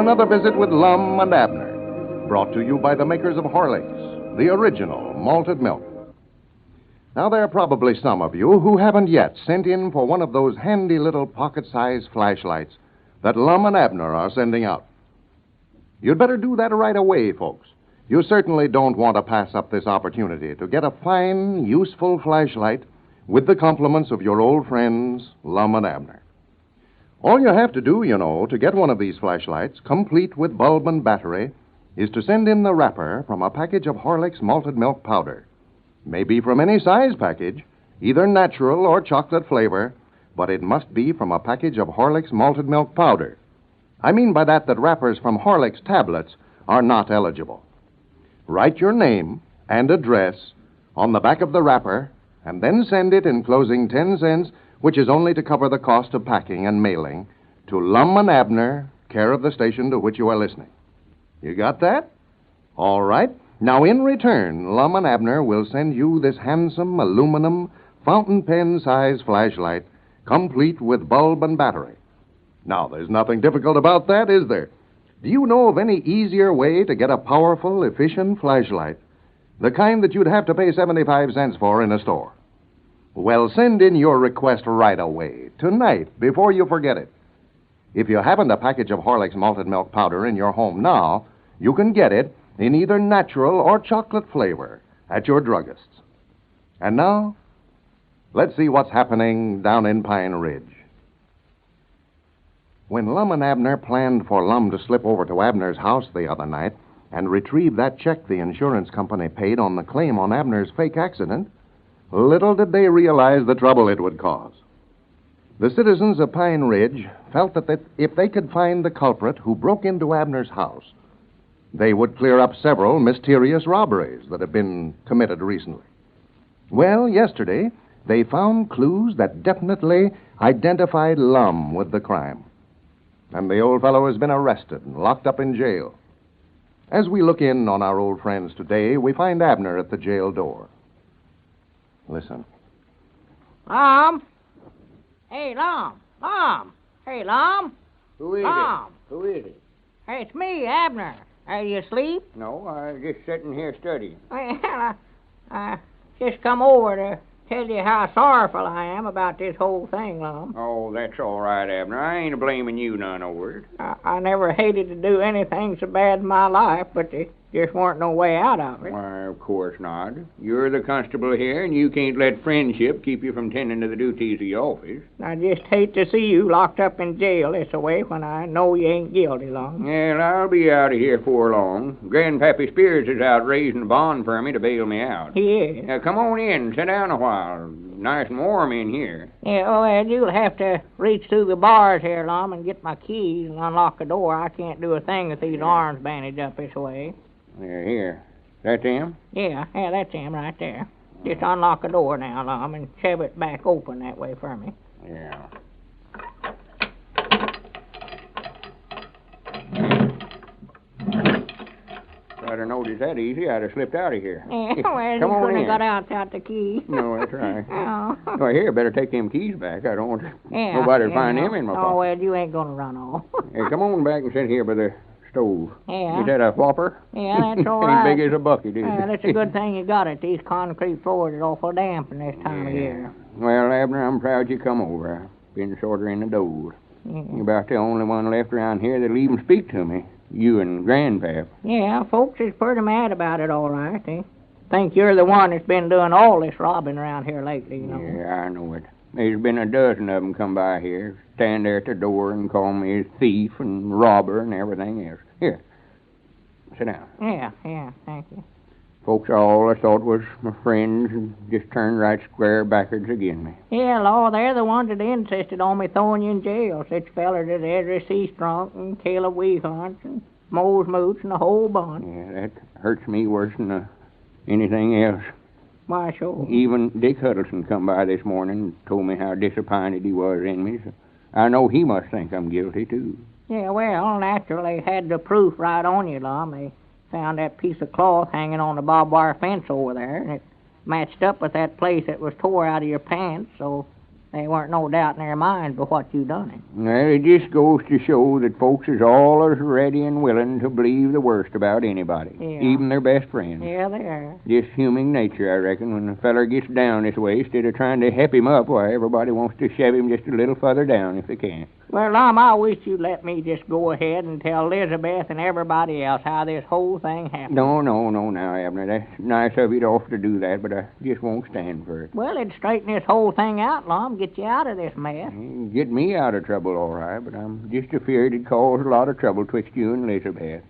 another visit with Lum and Abner, brought to you by the makers of Horlicks, the original malted milk. Now, there are probably some of you who haven't yet sent in for one of those handy little pocket-sized flashlights that Lum and Abner are sending out. You'd better do that right away, folks. You certainly don't want to pass up this opportunity to get a fine, useful flashlight with the compliments of your old friends, Lum and Abner. All you have to do, to get one of these flashlights, complete with bulb and battery, is to send in the wrapper from a package of Horlicks malted milk powder. Maybe from any size package, either natural or chocolate flavor, but it must be from a package of Horlicks malted milk powder. I mean by that wrappers from Horlicks tablets are not eligible. Write your name and address on the back of the wrapper, and then send it enclosing 10 cents, which is only to cover the cost of packing and mailing, to Lum and Abner, care of the station to which you are listening. You got that? All right. Now, in return, Lum and Abner will send you this handsome aluminum fountain pen-sized flashlight, complete with bulb and battery. Now, there's nothing difficult about that, is there? Do you know of any easier way to get a powerful, efficient flashlight, the kind that you'd have to pay 75 cents for in a store? Well, send in your request right away, tonight, before you forget it. If you haven't a package of Horlicks malted milk powder in your home now, you can get it in either natural or chocolate flavor at your druggist's. And now, let's see what's happening down in Pine Ridge. When Lum and Abner planned for Lum to slip over to Abner's house the other night and retrieve that check the insurance company paid on the claim on Abner's fake accident, little did they realize the trouble it would cause. The citizens of Pine Ridge felt that if they could find the culprit who broke into Abner's house, they would clear up several mysterious robberies that have been committed recently. Well, yesterday, they found clues that definitely identified Lum with the crime. And the old fellow has been arrested and locked up in jail. As we look in on our old friends today, we find Abner at the jail door. Listen. Lum? Hey, Lum. Lum. Hey, Lum. Who is Lum. it? Who is it? Hey, it's me, Abner. Are you asleep? No, I'm just sitting here studying. Well, I just come over to tell you how sorrowful I am about this whole thing, Lum. Oh, that's all right, Abner. I ain't blaming you none over it. I never hated to do anything so bad in my life, but there just weren't no way out of it. Why, of course not. You're the constable here, and you can't let friendship keep you from tending to the duties of your office. I just hate to see you locked up in jail this way when I know you ain't guilty, Lum. Well, I'll be out of here before long. Grandpappy Spears is out raising a bond for me to bail me out. He is. Now, come on in. Sit down a while. Nice and warm in here. Yeah, well, you'll have to reach through the bars here, Lum, and get my keys and unlock the door. I can't do a thing with these arms bandaged up this way. Here. That's him? Yeah, that's him right there. Just unlock the door now, Lum, and shove it back open that way for me. Yeah. If I'd have noticed that easy, I'd have slipped out of here. Yeah, well, Come you on couldn't in. have got out without the key. No, that's right. Oh. Well, here, better take them keys back. I don't want Yeah, nobody to yeah, find no. them in my Oh, pocket. well, you ain't gonna run off. Hey, come on back and sit here by the stove. Yeah. Is that a whopper? Yeah, that's all Ain't right. big as a bucket, is Yeah, it? that's a good thing you got it. These concrete floors are awful damp in this time of year. Well, Abner, I'm proud you come over. I've been sort of in the door. Yeah. You're about the only one left around here that'll even speak to me. You and Grandpap. Yeah, folks is pretty mad about it, all right. They think you're the one that's been doing all this robbing around here lately, you know. Yeah, I know it. There's been a dozen of them come by here, stand there at the door and call me a thief and robber and everything else. Here, sit down. Yeah, thank you. Folks all I thought was my friends and just turned right square backwards again me. Yeah, Law, they're the ones that insisted on me throwing you in jail. Such fellers as Ezra C. Strunk and Caleb Weehart and Mose Moots and the whole bunch. Yeah, that hurts me worse than anything else. Why, sure. Even Dick Huddleston come by this morning and told me how disappointed he was in me. So I know he must think I'm guilty, too. Yeah, well, naturally, they had the proof right on you, Lum. They found that piece of cloth hanging on the barbed wire fence over there, and it matched up with that place that was tore out of your pants, so There weren't no doubt in their minds but what you done it. Well, it just goes to show that folks is all as ready and willing to believe the worst about anybody, Yeah. even their best friends. Yeah, they are. Just human nature, I reckon. When a feller gets down this way, instead of trying to help him up, why, everybody wants to shove him just a little further down if they can. Well, Lum, I wish you'd let me just go ahead and tell Elizabeth and everybody else how this whole thing happened. No, now, Abner. That's nice of you to offer to do that, but I just won't stand for it. Well, it'd straighten this whole thing out, Lum, get you out of this mess. Get me out of trouble, all right, but I'm just afeard it'd cause a lot of trouble twixt you and Elizabeth.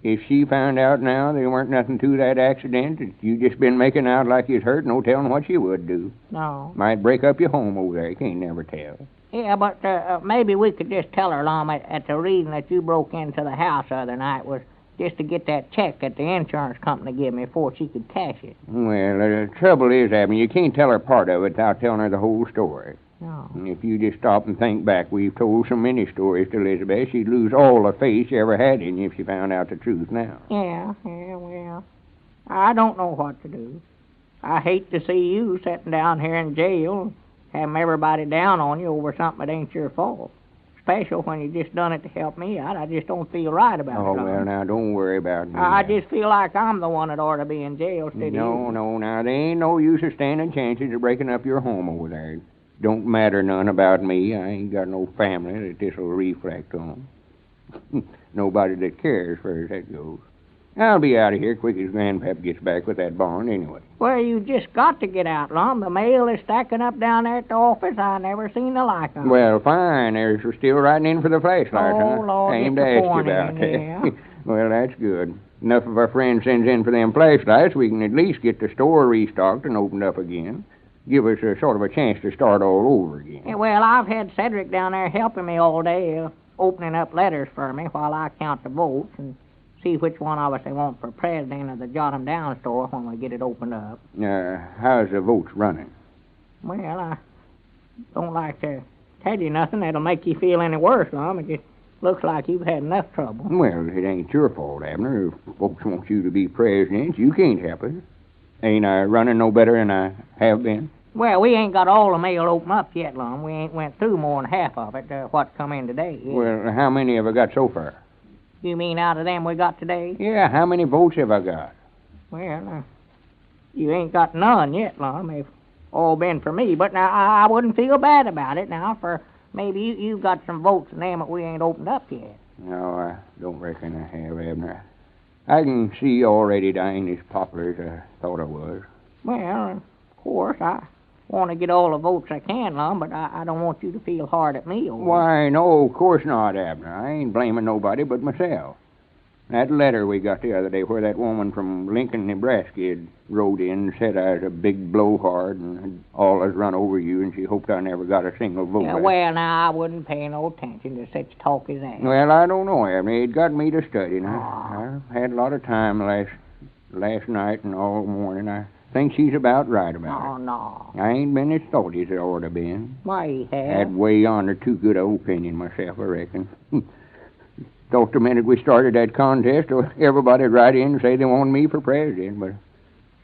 If she found out now there weren't nothing to that accident, that you just been making out like you'd hurt, no telling what she would do. No. Might break up your home over there. You can't never tell. Yeah, but maybe we could just tell her, Lum, at the reason that you broke into the house the other night was just to get that check that the insurance company gave me before she could cash it. Well, the trouble is, Abner, you can't tell her part of it without telling her the whole story. No. And if you just stop and think back, we've told so many stories to Elizabeth, she'd lose all the faith she ever had in you if she found out the truth now. Yeah, well, I don't know what to do. I hate to see you sitting down here in jail, having everybody down on you over something that ain't your fault. Special when you just done it to help me out. I just don't feel right about it. Oh, well, now, don't worry about me. I just feel like I'm the one that ought to be in jail instead of you. No, now, there ain't no use of standing chances of breaking up your home over there. Don't matter none about me. I ain't got no family that this'll reflect on. Nobody that cares for as that goes. I'll be out of here quick as Grandpap gets back with that barn anyway. Well, you just got to get out, Lum. The mail is stacking up down there at the office. I never seen the like of it. Well, fine. They're still writing in for the flashlight, huh? Oh, Lord, Aimed it's to a ask you warning, about that. yeah. Well, that's good. Enough of our friends sends in for them flashlights, we can at least get the store restocked and opened up again. Give us a sort of a chance to start all over again. Yeah, well, I've had Cedric down there helping me all day, opening up letters for me while I count the votes and see which one of us they want for president of the Jot 'em Down store when we get it opened up. How's the votes running? Well, I don't like to tell you nothing that'll make you feel any worse, Lum. It just looks like you've had enough trouble. Well, it ain't your fault, Abner. If folks want you to be president, you can't help it. Ain't I running no better than I have been? Well, we ain't got all the mail open up yet, Lum. We ain't went through more than half of it, what come in today. Yeah. Well, how many have I got so far? You mean out of them we got today? Yeah, how many votes have I got? Well, you ain't got none yet, Lum. They've all been for me. But now, I wouldn't feel bad about it now, for maybe you've got some votes in them that we ain't opened up yet. No, I don't reckon I have, Abner. I can see already I ain't as popular as I thought I was. Well, of course, I want to get all the votes I can, Lum, but I don't want you to feel hard at me over it. Why, no, of course not, Abner. I ain't blaming nobody but myself. That letter we got the other day where that woman from Lincoln, Nebraska had wrote in and said I was a big blowhard and had always run over you and she hoped I never got a single vote. Yeah, well, now, I wouldn't pay no attention to such talk as that. Well, I don't know, Abner. It got me to studying. I had a lot of time last night and all morning. I think she's about right about Oh, it. no. I ain't been as thoughty as I ought to been. Why, you have? Had way yonder too good an opinion myself, I reckon. Thought the minute we started that contest, everybody'd write in and say they wanted me for president, but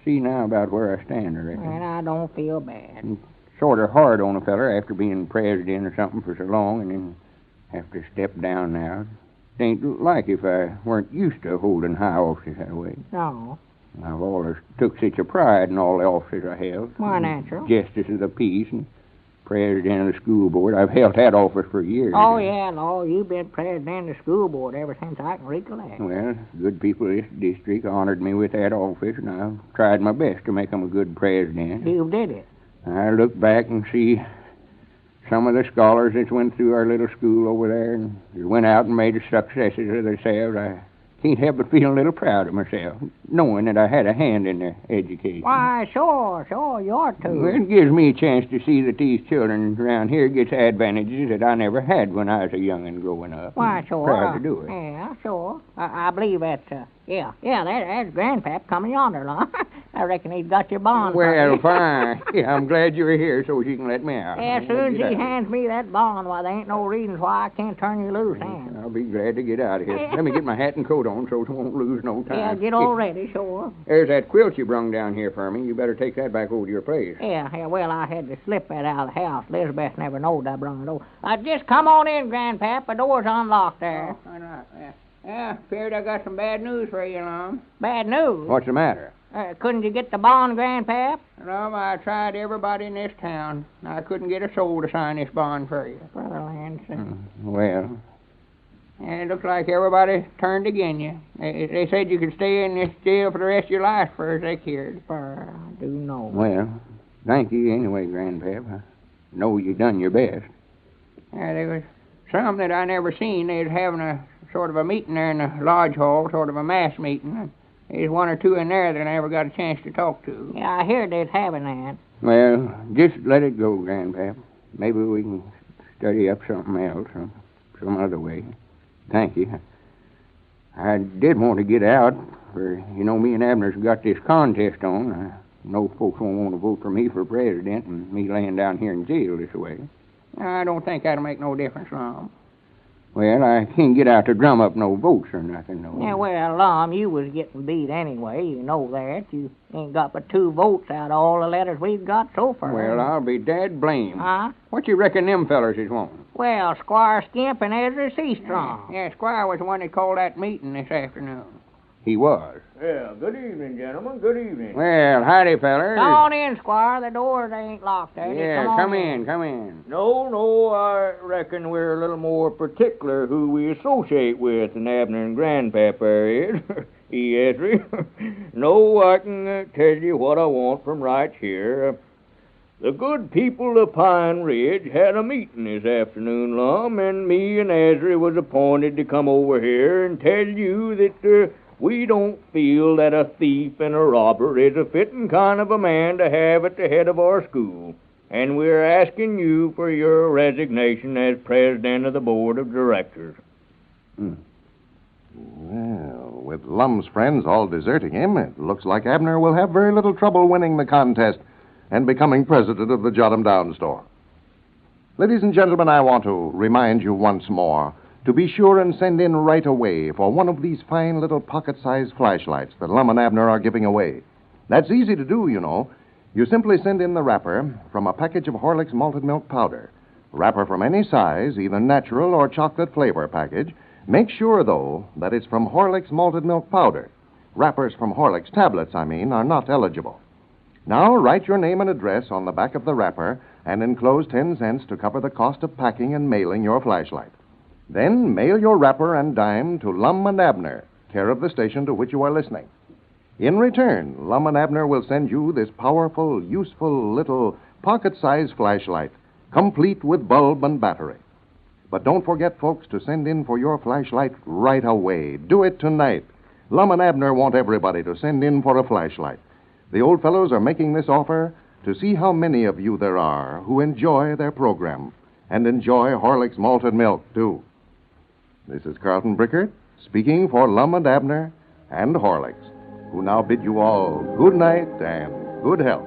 see now about where I stand, I reckon. And I don't feel bad. Sort of hard on a feller after being president or something for so long and then have to step down now. It ain't like if I weren't used to holding high offices that way. No. I've always took such a pride in all the offices I have. Why, natural. Justice of the peace and president of the school board. I've held that office for years. Oh, yeah, no, you've been president of the school board ever since I can recollect. Well, good people of this district honored me with that office, and I've tried my best to make them a good president. You did it. I look back and see some of the scholars that went through our little school over there and went out and made successes of themselves. I can't help but feel a little proud of myself, knowing that I had a hand in their education. Why, sure, you ought to. Well, it gives me a chance to see that these children around here gets advantages that I never had when I was a young'un growing up. Why, sure. Proud to do it. Yeah, sure. I believe that's, that's Grandpap coming yonder, Lum. I reckon he's got your bond. Well, fine. Yeah, I'm glad you're here so she can let me out. Yeah, as soon as he hands me that bond, why, there ain't no reason why I can't turn you loose, Ann. I'll be glad to get out of here. Let me get my hat and coat on so we won't lose no time. Yeah, get all ready, sure. There's that quilt you brung down here for me. You better take that back over to your place. Yeah, well, I had to slip that out of the house. Elizabeth never knowed I brung it over. Just come on in, Grandpap. The door's unlocked there. Oh, all right. Yeah, feared I got some bad news for you, Lum. Bad news? What's the matter? Couldn't you get the bond, Grandpap? Lum, I tried everybody in this town. I couldn't get a soul to sign this bond for you. Brother Lance. Well, and it looks like everybody turned against you. They said you could stay in this jail for the rest of your life for as they cared. I do know. Well, thank you anyway, Grandpap. I know you done your best. Yeah, there was some that I never seen. They was having a sort of a meeting there in the lodge hall, sort of a mass meeting. There's one or two in there that I never got a chance to talk to. Yeah, I heard they's having that. Well, just let it go, Grandpap. Maybe we can study up something else some other way. Thank you. I did want to get out, for, me and Abner's got this contest on. I know folks won't want to vote for me for president and me laying down here in jail this way. I don't think that'll make no difference, Lum. Well, I can't get out to drum up no votes or nothing, no. Yeah, well, Lum, you was getting beat anyway. You know that. You ain't got but 2 votes out of all the letters we've got so far. Well, I'll be dad blamed. Huh? What you reckon them fellers is wanting? Well, Squire Skimp and Ezra Seastrong. Yeah, Squire was the one that called that meeting this afternoon. He was. Yeah, good evening, gentlemen. Good evening. Well, howdy, fellers. Come on in, Squire. The doors ain't locked there. Yeah, Just come in. No, I reckon we're a little more particular who we associate with than Abner and Grandpapa is. Ezra. No, I can tell you what I want from right here. The good people of Pine Ridge had a meeting this afternoon, Lum, and me and Ezra was appointed to come over here and tell you that we don't feel that a thief and a robber is a fitting kind of a man to have at the head of our school, and we're asking you for your resignation as president of the board of directors. Well, with Lum's friends all deserting him, it looks like Abner will have very little trouble winning the contest and becoming president of the Jot 'em Down store. Ladies and gentlemen, I want to remind you once more to be sure and send in right away for one of these fine little pocket-sized flashlights that Lum and Abner are giving away. That's easy to do, you know. You simply send in the wrapper from a package of Horlick's malted milk powder. Wrapper from any size, either natural or chocolate flavor package. Make sure, though, that it's from Horlick's malted milk powder. Wrappers from Horlick's tablets, are not eligible. Now, write your name and address on the back of the wrapper and enclose 10 cents to cover the cost of packing and mailing your flashlight. Then mail your wrapper and dime to Lum and Abner, care of the station to which you are listening. In return, Lum and Abner will send you this powerful, useful little pocket-sized flashlight, complete with bulb and battery. But don't forget, folks, to send in for your flashlight right away. Do it tonight. Lum and Abner want everybody to send in for a flashlight. The old fellows are making this offer to see how many of you there are who enjoy their program and enjoy Horlick's malted milk, too. This is Carlton Brickert, speaking for Lum and Abner and Horlick's, who now bid you all good night and good health.